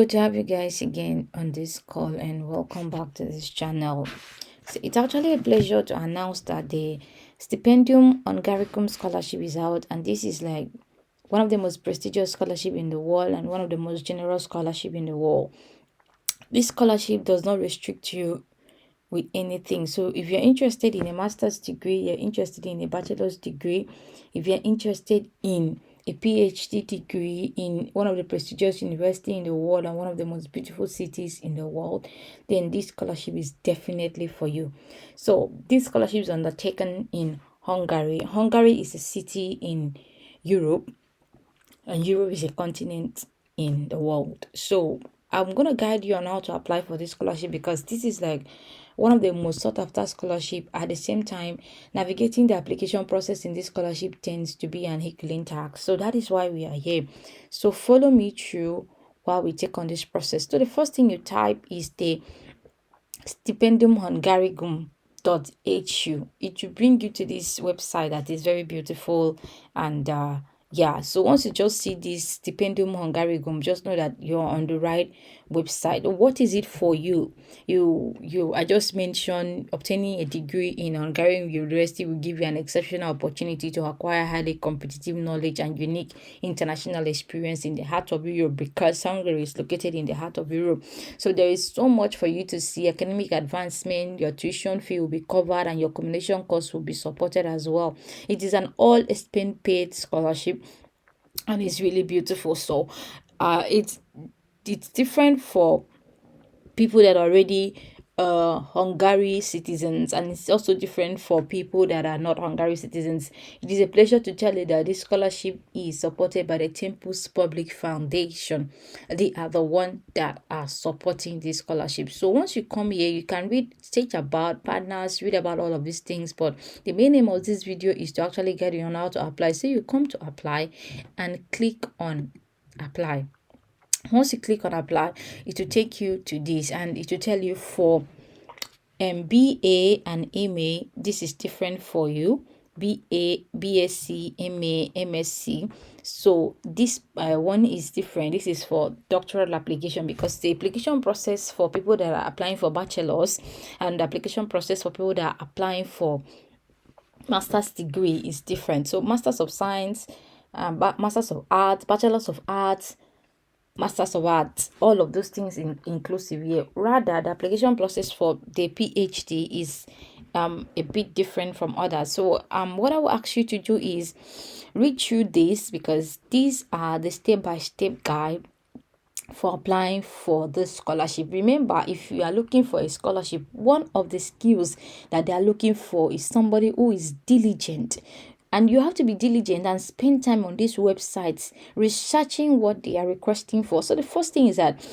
Good to have you guys again on this call and welcome back to this channel. So it's actually a pleasure to announce that the Stipendium Hungaricum Scholarship is out, and this is like one of the most prestigious scholarship in the world and one of the most generous scholarship in the world. This scholarship does not restrict you with anything. So if you're interested in a master's degree, you're interested in a bachelor's degree, if you're interested in a PhD degree in one of the prestigious universities in the world and one of the most beautiful cities in the world, then this scholarship is definitely for you. So this scholarship is undertaken in Hungary. Hungary is a city in Europe, and Europe is a continent in the world. So I'm gonna guide you on how to apply for this scholarship because this is like one of the most sought after scholarship. At the same time, navigating the application process in this scholarship tends to be an Herculean task. So that is why we are here. So follow me through while we take on this process. So the first thing you type is the Stipendium Hungaricum.hu. It will bring you to this website that is very beautiful and yeah, so once you just see this Stipendium Hungaricum, just know that you're on the right website. What is it for you? I just mentioned obtaining a degree in Hungarian University will give you an exceptional opportunity to acquire highly competitive knowledge and unique international experience in the heart of Europe, because Hungary is located in the heart of Europe. So there is so much for you to see. Academic advancement, your tuition fee will be covered, and your accommodation costs will be supported as well. It is an all expense paid scholarship and it's really beautiful. So it's different for people that are already Hungary citizens, and it's also different for people that are not Hungary citizens. It is a pleasure to tell you that this scholarship is supported by the Temple's Public Foundation. They are the one that are supporting this scholarship. So once you come here, you can read, search about partners, read about all of these things, but the main aim of this video is to actually get you on how to apply. So you come to apply and click on apply. Once you click on apply, it will take you to this and it will tell you for BA and MA, this is different for you. BA, BSc, MA, MSc. So this one is different. This is for doctoral application, because the application process for people that are applying for bachelors and the application process for people that are applying for master's degree is different. So masters of science, masters of arts, bachelors of arts, Masters of Arts, all of those things inclusive here. Rather, the application process for the PhD is a bit different from others. So what I will ask you to do is read through this, because these are the step-by-step guide for applying for this scholarship. Remember, if you are looking for a scholarship, one of the skills that they are looking for is somebody who is diligent. And you have to be diligent and spend time on these websites researching what they are requesting for. So the first thing is that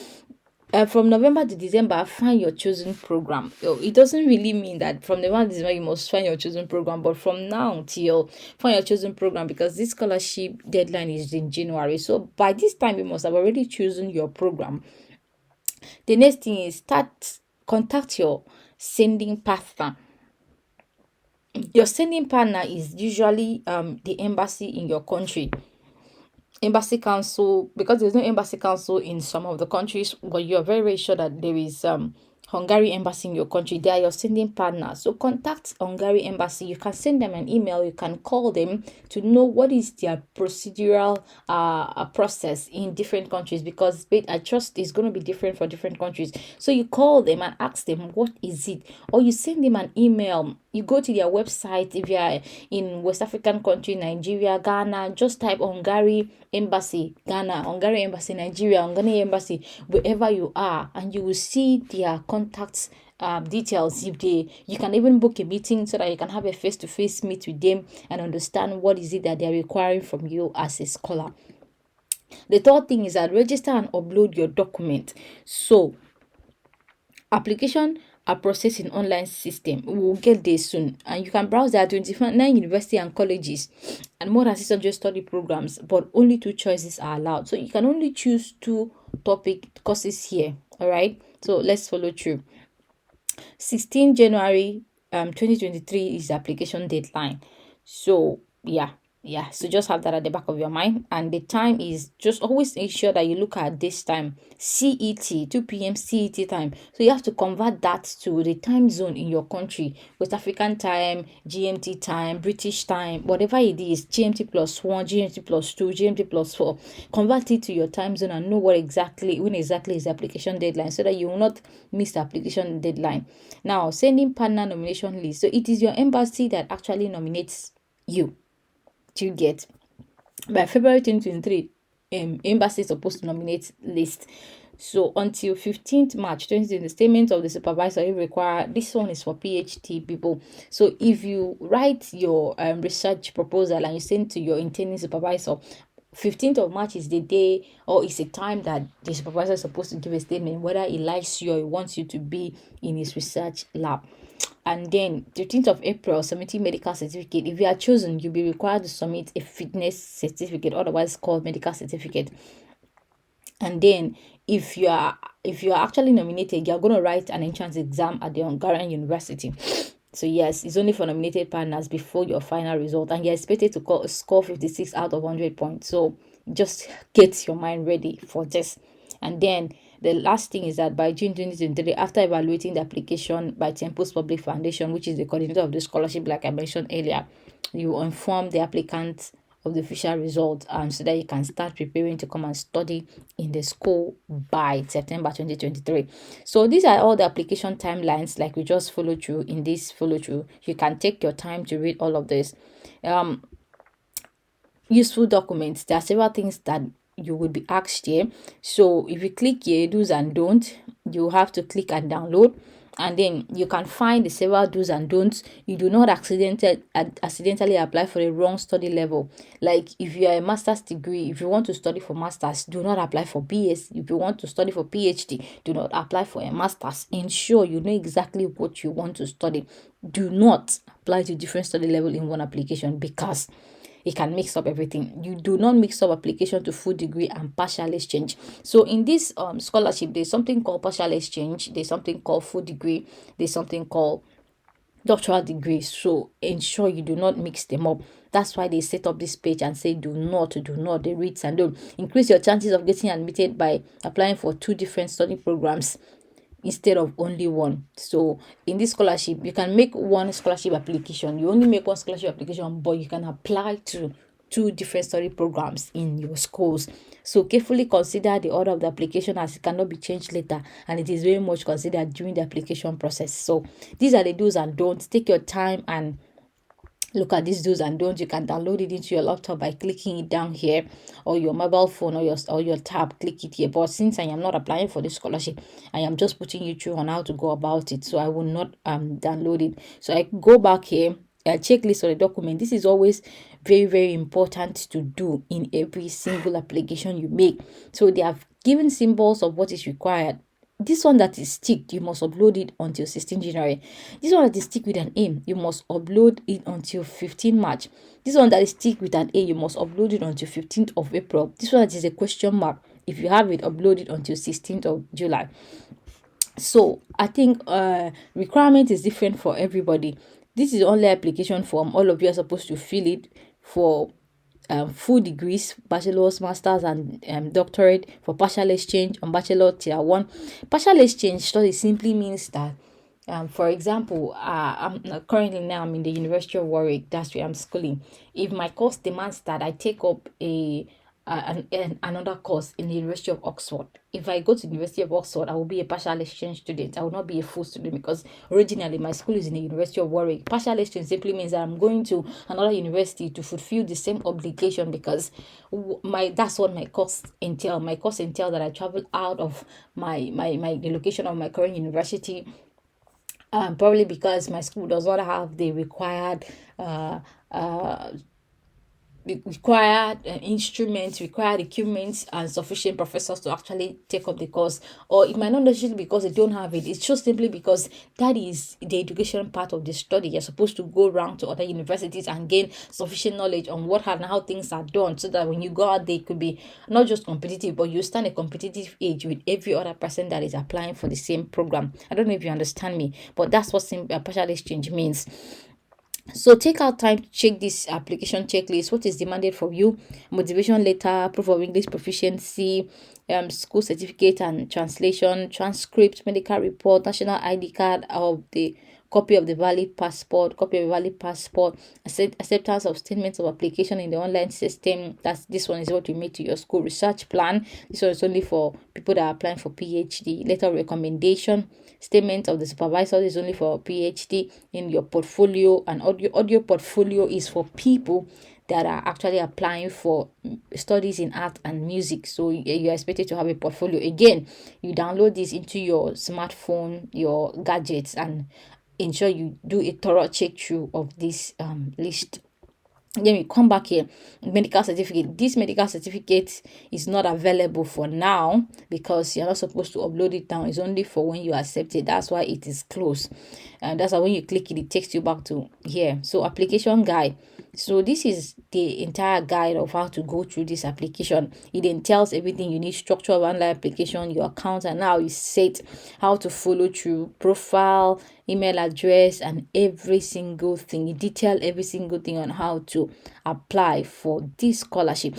from November to December, find your chosen program. It doesn't really mean that from November to December you must find your chosen program, but from now till find your chosen program, because this scholarship deadline is in January. So by this time you must have already chosen your program. The next thing is contact your sending partner. Your sending partner is usually the embassy in your country. Embassy council, because there's no embassy council in some of the countries, but you're very, very sure that there is Hungary embassy in your country. They are your sending partner. So contact Hungary embassy. You can send them an email, you can call them to know what is their procedural process in different countries, because I trust it's going to be different for different countries. So you call them and ask them what is it, or you send them an email. You go to their website. If you are in West African country, Nigeria, Ghana, just type Hungary embassy Ghana, Hungary embassy Nigeria, Hungary embassy wherever you are, and you will see their contacts details. You can even book a meeting so that you can have a face-to-face meet with them and understand what is it that they're requiring from you as a scholar. The third thing is that register and upload your document. So application are processed in online system. We will get there soon, and you can browse. There are 29 university and colleges and more than 600 study programs, but only 2 choices are allowed. So you can only choose 2 topic courses here. All right, so let's follow through. 16 January 2023 is the application deadline. So yeah, Yeah, so just have that at the back of your mind. And the time is, just always ensure that you look at this time, CET, 2 p.m. CET time. So you have to convert that to the time zone in your country: West African time, GMT time, British time, whatever it is, GMT plus 1, GMT plus 2, GMT plus 4. Convert it to your time zone and know when exactly is the application deadline, so that you will not miss the application deadline. Now, sending partner nomination list. So it is your embassy that actually nominates you to get. By February 2023, embassy is supposed to nominate list. So until 15th March 2020, the statement of the supervisor you require. This one is for PhD people. So if you write your research proposal and you send to your intending supervisor, 15th of March is the day, or is a time that the supervisor is supposed to give a statement whether he likes you or he wants you to be in his research lab. And then 13th of April, submitting medical certificate. If you are chosen, you'll be required to submit a fitness certificate, otherwise called medical certificate. And then if you are actually nominated, you're going to write an entrance exam at the Hungarian University. So yes, it's only for nominated partners before your final result, and you're expected to score 56 out of 100 points. So just get your mind ready for this. And then the last thing is that by June 2023, after evaluating the application by Temple's Public Foundation, which is the coordinator of the scholarship, like I mentioned earlier, you will inform the applicant of the official result, so that you can start preparing to come and study in the school by September 2023. So these are all the application timelines, like we just follow through. In this follow through, you can take your time to read all of this. Useful documents. There are several things that you will be asked here. So if you click here, do's and don'ts, you have to click and download, and then you can find the several do's and don'ts. You do not accidentally apply for the wrong study level. Like if you are a master's degree, if you want to study for masters, do not apply for BS. If you want to study for PhD, do not apply for a master's. Ensure you know exactly what you want to study. Do not apply to different study level in one application, because it can mix up everything. You do not mix up application to full degree and partial exchange. So in this scholarship, there's something called partial exchange, there's something called full degree, there's something called doctoral degree. So ensure you do not mix them up. That's why they set up this page and say do not. They read and don't. Increase your chances of getting admitted by applying for 2 different study programs instead of only one. So in this scholarship, you can make one scholarship application. You only make one scholarship application, but you can apply to 2 different study programs in your schools. So carefully consider the order of the application, as it cannot be changed later, and it is very much considered during the application process. So these are the do's and don'ts. Take your time and look at these do's and don'ts. You can download it into your laptop by clicking it down here, or your mobile phone, or your tab. Click it here. But since I am not applying for this scholarship, I am just putting you through on how to go about it, so I will not download it. So I go back here, a checklist of the document. This is always very, very important to do in every single application you make. So they have given symbols of what is required. This one that is ticked, you must upload it until 16 January. This one that is ticked with an A, you must upload it until 15 March. This one that is ticked with an A, you must upload it until 15th of April. This one that is a question mark, if you have it, upload it until 16th of July. So I think requirement is different for everybody. This is only application form. All of you are supposed to fill it for full degrees, bachelor's, master's, and doctorate. For partial exchange on bachelor tier 1. Partial exchange study simply means that, for example, I'm currently now I'm in the University of Warwick. That's where I'm schooling. If my course demands that I take up another course in the University of Oxford, if I go to the University of Oxford, I will be a partial exchange student. I will not be a full student, because originally my school is in the University of Warwick. Partial exchange simply means that I'm going to another university to fulfill the same obligation, because that's what my course entail. My course entail that I travel out of the location of my current university. Probably because my school does not have the required instruments, required equipment, and sufficient professors to actually take up the course. Or it might not necessarily because they don't have it. It's just simply because that is the education part of the study. You're supposed to go around to other universities and gain sufficient knowledge on what and how things are done, so that when you go out, they could be not just competitive, but you stand a competitive edge with every other person that is applying for the same program. I don't know if you understand me, but that's what partial exchange means. So take out time to check this application checklist. What is demanded from you? Motivation letter, proof of English proficiency, school certificate and translation, transcript, medical report, national ID card of the copy of the valid passport, acceptance of statements of application in the online system. This one is what you make to your school. Research plan. This one is only for people that are applying for PhD. Letter of recommendation. Statement of the supervisor is only for PhD. In your portfolio, and audio portfolio is for people that are actually applying for studies in art and music. So you're expected to have a portfolio. Again, you download this into your smartphone, your gadgets, and ensure you do a thorough check through of this list. Then we come back here. Medical certificate. This medical certificate is not available for now because you're not supposed to upload it now. It's only for when you accept it. That's why it is closed. And that's why when you click it, it takes you back to here. So application guide. So this is the entire guide of how to go through this application. It entails everything you need: structure of online application, your account, and now you set how to follow through, profile, email address, and every single thing. You detail every single thing on how to apply for this scholarship.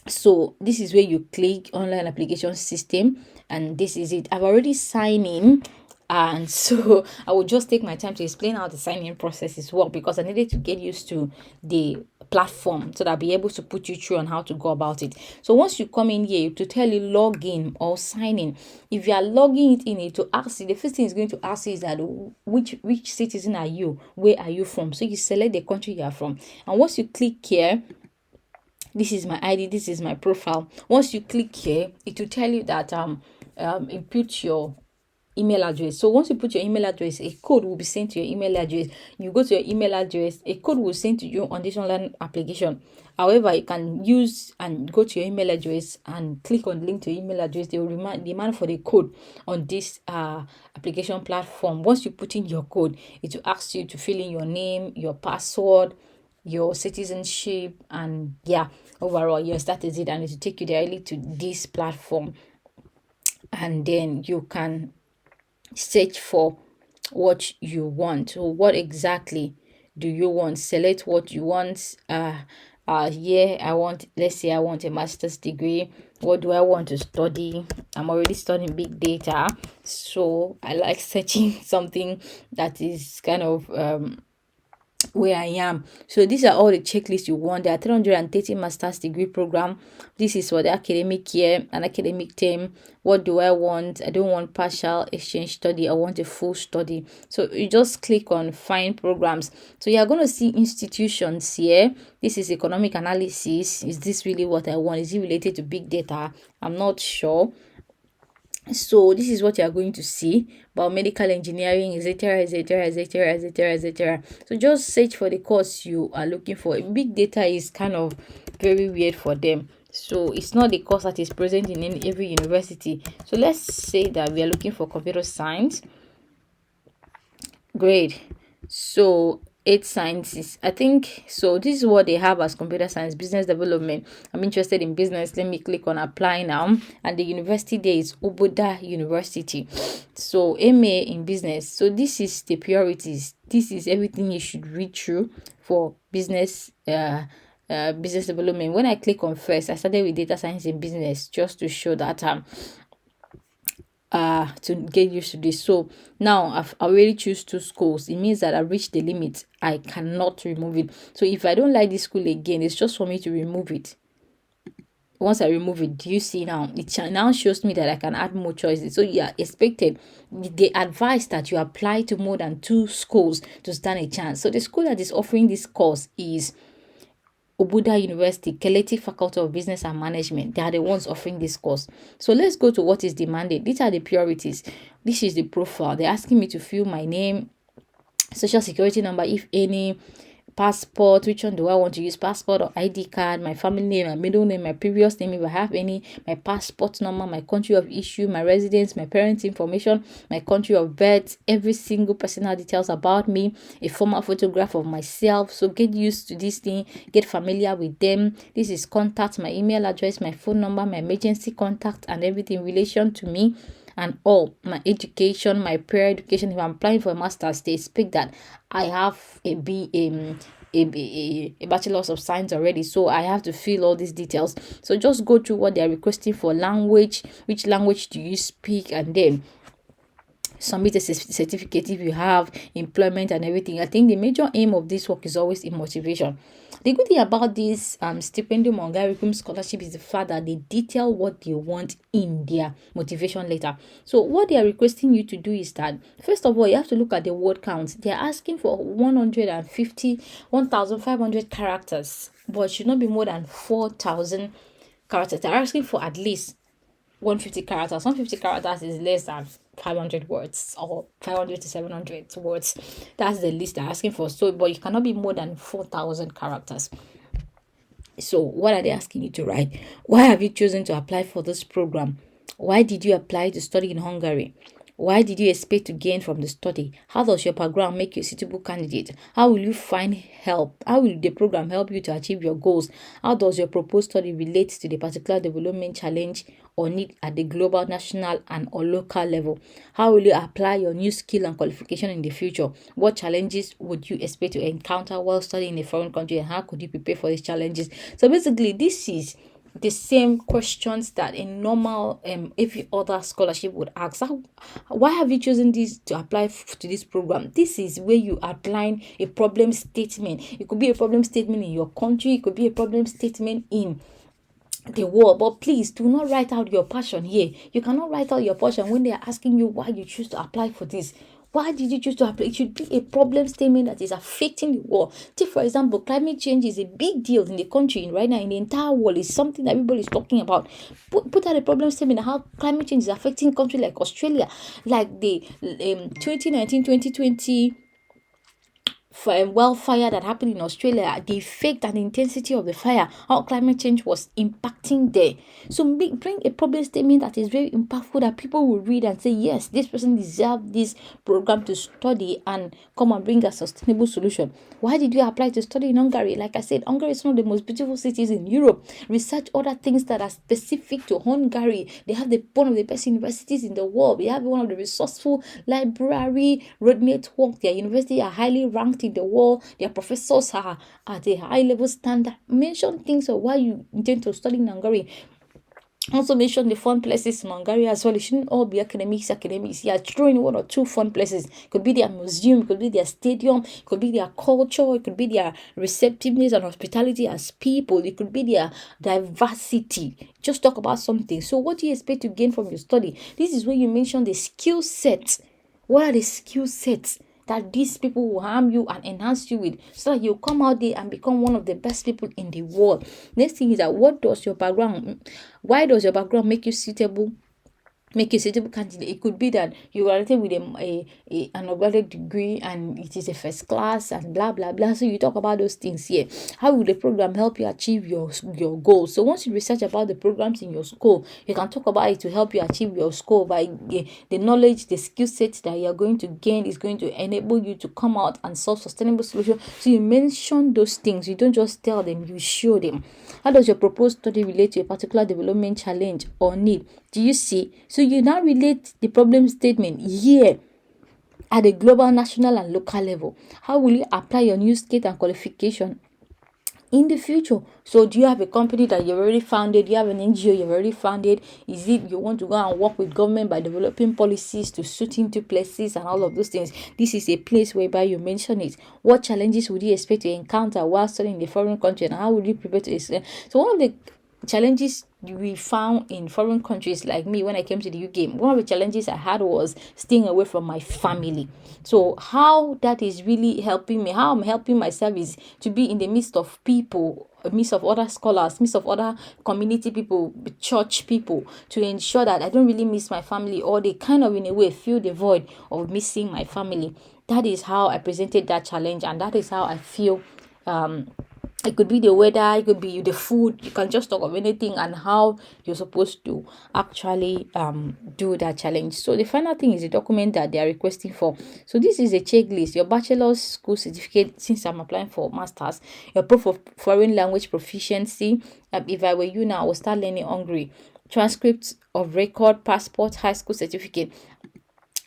So this is where you click online application system, and this is it. I've already signed in, and so I will just take my time to explain how the sign-in processes work because I needed to get used to the platform so that I'll be able to put you through on how to go about it. So once you come in here, to tell you log in or sign in. If you are logging it in, to ask you, the first thing it's going to ask you is that which citizen are you? Where are you from? So you select the country you are from, and once you click here, this is my ID, this is my profile. Once you click here, it will tell you that input your email address. So once you put your email address, a code will be sent to your email address. You go to your email address, a code will send to you on this online application. However, you can use and go to your email address and click on link to your email address. They will demand for the code on this application platform. Once you put in your code, it will ask you to fill in your name, your password, your citizenship, and overall yes, that is it, and it will take you directly to this platform, and then you can search for what you want. So what exactly do you want? Select what you want. Let's say I want a master's degree. What do I want to study? I'm already studying big data, so I like searching something that is kind of where I am. So these are all the checklists you want. There are 330 master's degree program. This is for the academic year, an academic term. What do I want? I don't want partial exchange study. I want a full study. So you just click on find programs. So you are going to see institutions here. This is economic analysis. Is this really what I want? Is it related to big data? I'm not sure. So this is what you are going to see: biomedical engineering, etc., etc., etc., etc., etc. So just search for the course you are looking for. Big data is kind of very weird for them, so it's not the course that is present in every university. So let's say that we are looking for computer science. Great. So 8 sciences, I think. So this is what they have as computer science, business development. I'm interested in business. Let me click on apply now, and the university there is Oboda University. So MA in business. So this is the priorities. This is everything you should read through for business business development. When I click on first, I started with data science in business just to show that to get used to this. So now I've already choose 2 schools. It means that I've reached the limit. I cannot remove it. So if I don't like this school again, it's just for me to remove it. Once I remove it, do you see now? It now shows me that I can add more choices. So you are expected, they advise that you apply to more than 2 schools to stand a chance. So the school that is offering this course is Obuda University, Keleti Faculty of Business and Management. They are the ones offering this course. So let's go to what is demanded. These are the priorities. This is the profile. They're asking me to fill my name, social security number, if any, passport. Which one do I want to use? Passport or ID card? My family name, my middle name, my previous name if I have any, my passport number, my country of issue, my residence, my parents' information, my country of birth, every single personal details about me, a formal photograph of myself. So get used to this thing, get familiar with them. This is contact, my email address, my phone number, my emergency contact, and everything in relation to me. and all. My education, my prior education. If I'm applying for a master's, they expect that I have a bachelor's of science already, so I have to fill all these details. So just go through what they are requesting for language, which language do you speak, and then submit a certificate if you have employment and everything. I think the major aim of this work is always in motivation. The good thing about this Stipendium Hungaricum scholarship is the fact that they detail what they want in their motivation letter. So what they are requesting you to do is that, first of all, you have to look at the word count. They are asking for 1,500 characters, but it should not be more than 4,000 characters. They're asking for at least 150 characters. 150 characters is less than 500 words, or 500 to 700 words. That's the list they're asking for. So, but you cannot be more than 4,000 characters. So, what are they asking you to write? Why have you chosen to apply for this program? Why did you apply to study in Hungary? Why did you expect to gain from the study? How does your background make you a suitable candidate? How will you find help? How will the program help you to achieve your goals? How does your proposed study relate to the particular development challenge or need at the global, national, and or local level? How will you apply your new skill and qualification in the future? What challenges would you expect to encounter while studying in a foreign country, and how could you prepare for these challenges? So basically, this is the same questions that a normal every other scholarship would ask. Why have you chosen this to apply to this program? This is where you outline a problem statement. It could be a problem statement in your country, it could be a problem statement in the world. But please do not write out your passion here. You cannot write out your passion when they are asking you why you choose to apply for this. Why did you choose to apply? It should be a problem statement that is affecting the world. Take, for example, climate change is a big deal in the country right now, in the entire world. It's something that everybody is talking about. Put out a problem statement how climate change is affecting countries like Australia, like the 2019-2020 wildfire that happened in Australia, the effect and intensity of the fire, how climate change was impacting there. So bring a problem statement that is very impactful, that people will read and say, yes, this person deserves this program to study and come and bring a sustainable solution. Why did you apply to study in Hungary? Like I said, Hungary is one of the most beautiful cities in Europe. Research other things that are specific to Hungary. They have one of the best universities in the world. They have one of the resourceful library, road network. Their university are highly ranked in the world. Their professors are at a high level standard. Mention things of why you intend to study in Hungary. Also mention the fun places in Hungary as well. It shouldn't all be academics. Yeah, throw in one or two fun places. It could be their museum, it could be their stadium, it could be their culture, it could be their receptiveness and hospitality as people, it could be their diversity. Just talk about something. So what do you expect to gain from your study? This is where you mention the skill sets. What are the skill sets that these people will harm you and enhance you with, so that you come out there and become one of the best people in the world? Next thing is that why does your background make you suitable candidate? It could be that you graduated with an undergraduate degree and it is a first class and blah blah blah. So you talk about those things here. How will the program help you achieve your goals? So once you research about the programs in your school, you can talk about it to help you achieve your goal by the knowledge, the skill set that you're going to gain is going to enable you to come out and solve sustainable solutions. So you mention those things. You don't just tell them, you show them. How does your proposed study relate to a particular development challenge or need? Do you see? So you now relate the problem statement here at the global, national, and local level. How will you apply your new skill and qualification in the future? So do you have a company that you've already founded? Do you have an NGO you've already founded? Is it you want to go and work with government by developing policies to suit into places and all of those things? This is a place whereby you mention it. What challenges would you expect to encounter while studying in a foreign country, and how would you prepare to explain? So one of the challenges we found in foreign countries, like me, when I came to the UK, one of the challenges I had was staying away from my family. So how that is really helping me, how I'm helping myself, is to be in the midst of people, midst of other scholars, midst of other community people, church people, to ensure that I don't really miss my family, or they kind of in a way feel the void of missing my family. That is how I presented that challenge, and that is how I feel. It could be the weather, it could be the food. You can just talk of anything and how you're supposed to actually do that challenge. So the final thing is the document that they are requesting for. So this is a checklist: your bachelor's school certificate, since I'm applying for master's, your proof of foreign language proficiency. If I were you now, I would start learning Hungary. transcript of record, passport, high school certificate.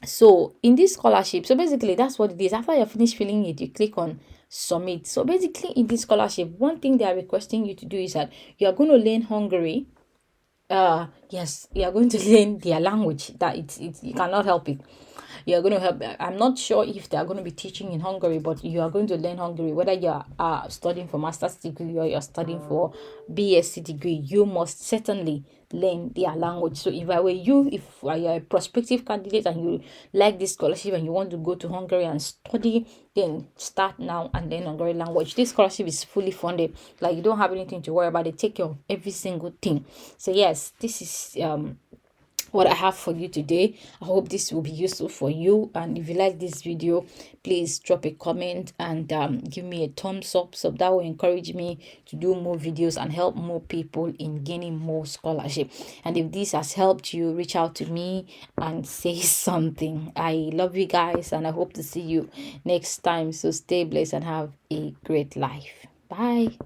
So in this scholarship, so basically that's what it is. After you're finished filling it, you click on submit. So basically in this scholarship, one thing they are requesting you to do is that you are going to learn Hungary. Yes, you are going to learn their language. That it's you cannot help it. You are going to help. I'm not sure if they are going to be teaching in Hungary, but you are going to learn Hungary. Whether you are studying for master's degree or you are studying for BSc degree, you must certainly learn their language. So if I were you, if you are a prospective candidate and you like this scholarship and you want to go to Hungary and study, then start now and learn Hungary language. This scholarship is fully funded. Like, you don't have anything to worry about. They take care of every single thing. So yes, this is what I have for you today. I hope this will be useful for you, and if you like this video, please drop a comment and give me a thumbs up, so that will encourage me to do more videos and help more people in gaining more scholarship. And if this has helped you, reach out to me and say something. I love you guys, and I hope to see you next time. So stay blessed and have a great life. Bye.